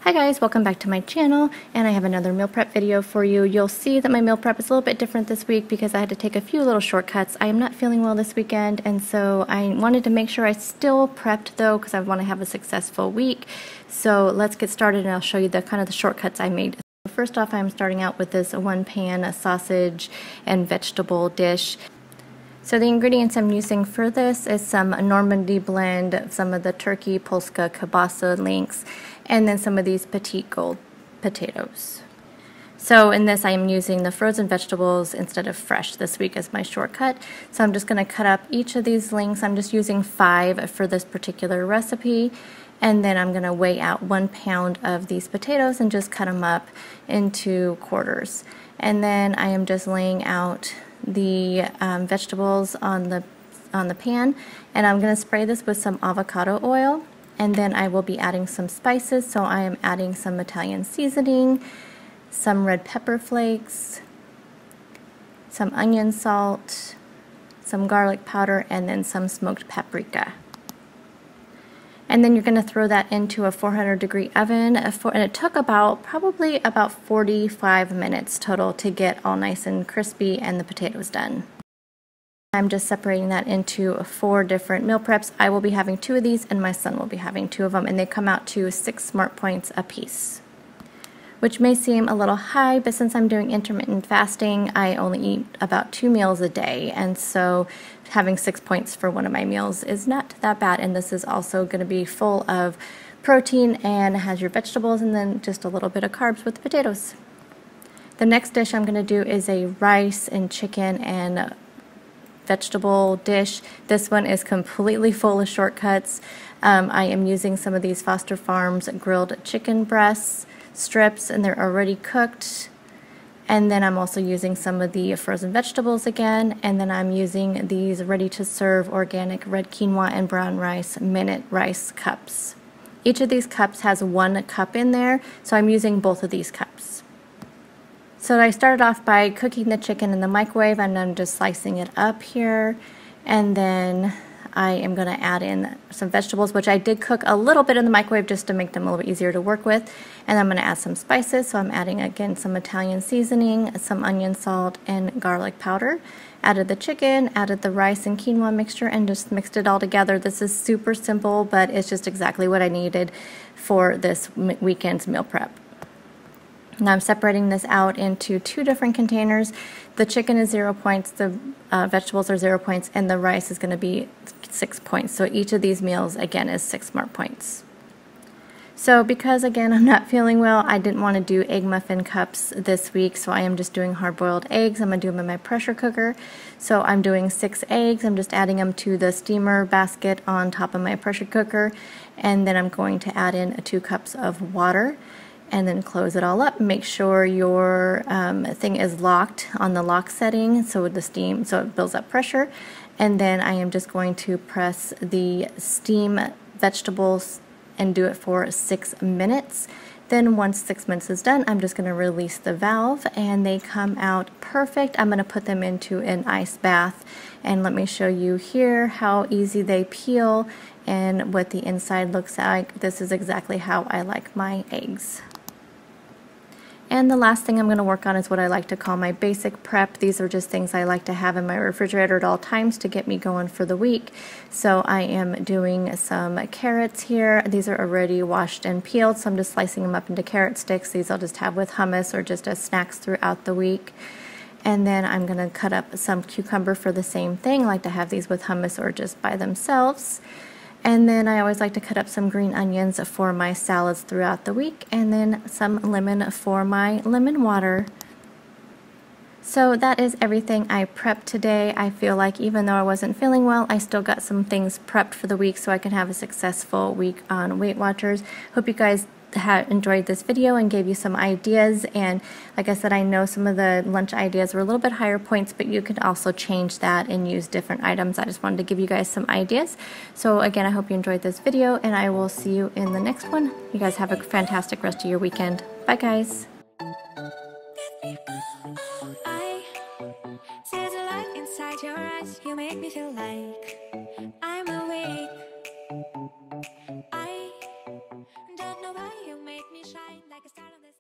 Hi guys, welcome back to my channel, and I have another meal prep video for you. You'll see that my meal prep is a little bit different this week because I had to take a few little shortcuts. I am not feeling well this weekend, and so I wanted to make sure I still prepped though because I want to have a successful week. So let's get started and I'll show you the kind of the shortcuts I made. First off, I'm starting out with this one pan sausage and vegetable dish. So the ingredients I'm using for this is some Normandy blend, some of the turkey, Polska, kielbasa links, and then some of these petite gold potatoes. So in this I am using the frozen vegetables instead of fresh this week as my shortcut. So I'm just going to cut up each of these links. I'm just using 5 for this particular recipe. And then I'm going to weigh out 1 pound of these potatoes and just cut them up into quarters. And then I am just laying out the vegetables on the pan, and I'm going to spray this with some avocado oil, and then I will be adding some spices. So I am adding some Italian seasoning, some red pepper flakes, some onion salt, some garlic powder, and then some smoked paprika. And then you're going to throw that into a 400-degree oven, and it took probably about 45 minutes total to get all nice and crispy and the potatoes done. I'm just separating that into 4 different meal preps. I will be having 2 of these, and my son will be having 2 of them, and they come out to 6 smart points a piece, which may seem a little high, but since I'm doing intermittent fasting, I only eat about 2 meals a day, and so having 6 points for one of my meals is not that bad. And this is also going to be full of protein and has your vegetables and then just a little bit of carbs with the potatoes. The next dish I'm going to do is a rice and chicken and vegetable dish. This one is completely full of shortcuts. I am using some of these Foster Farms grilled chicken breasts strips, and they're already cooked. And then I'm also using some of the frozen vegetables again, and then I'm using these ready to serve organic red quinoa and brown rice minute rice cups. Each of these cups has 1 cup in there, so I'm using both of these cups. So I started off by cooking the chicken in the microwave, and I'm just slicing it up here, and then I am going to add in some vegetables, which I did cook a little bit in the microwave just to make them a little bit easier to work with. And I'm going to add some spices. So I'm adding again some Italian seasoning, some onion salt, and garlic powder. Added the chicken, added the rice and quinoa mixture, and just mixed it all together. This is super simple, but it's just exactly what I needed for this weekend's meal prep. Now I'm separating this out into 2 different containers. The chicken is 0 points, the vegetables are 0 points, and the rice is going to be 6 points. So each of these meals, again, is 6 smart points. So because, again, I'm not feeling well, I didn't want to do egg muffin cups this week, so I am just doing hard-boiled eggs. I'm going to do them in my pressure cooker. So I'm doing 6 eggs. I'm just adding them to the steamer basket on top of my pressure cooker, and then I'm going to add in 2 cups of water. And then close it all up. Make sure your thing is locked on the lock setting so it builds up pressure. And then I am just going to press the steam vegetables and do it for 6 minutes. Then once 6 minutes is done, I'm just going to release the valve, and they come out perfect. I'm going to put them into an ice bath, and let me show you here how easy they peel and what the inside looks like. This is exactly how I like my eggs. And the last thing I'm going to work on is what I like to call my basic prep. These are just things I like to have in my refrigerator at all times to get me going for the week. So I am doing some carrots here. These are already washed and peeled, so I'm just slicing them up into carrot sticks. These I'll just have with hummus or just as snacks throughout the week. And then I'm going to cut up some cucumber for the same thing. I like to have these with hummus or just by themselves. And then I always like to cut up some green onions for my salads throughout the week, and then some lemon for my lemon water. So that is everything I prepped today. I feel like even though I wasn't feeling well, I still got some things prepped for the week so I can have a successful week on Weight Watchers. Hope you guys enjoyed this video and gave you some ideas. And like I said, I know some of the lunch ideas were a little bit higher points, but you could also change that and use different items. I just wanted to give you guys some ideas. So again, I hope you enjoyed this video, and I will see you in the next one. You guys have a fantastic rest of your weekend. Bye guys. You make me feel like I'm awake. I don't know why you make me shy. like a start of this.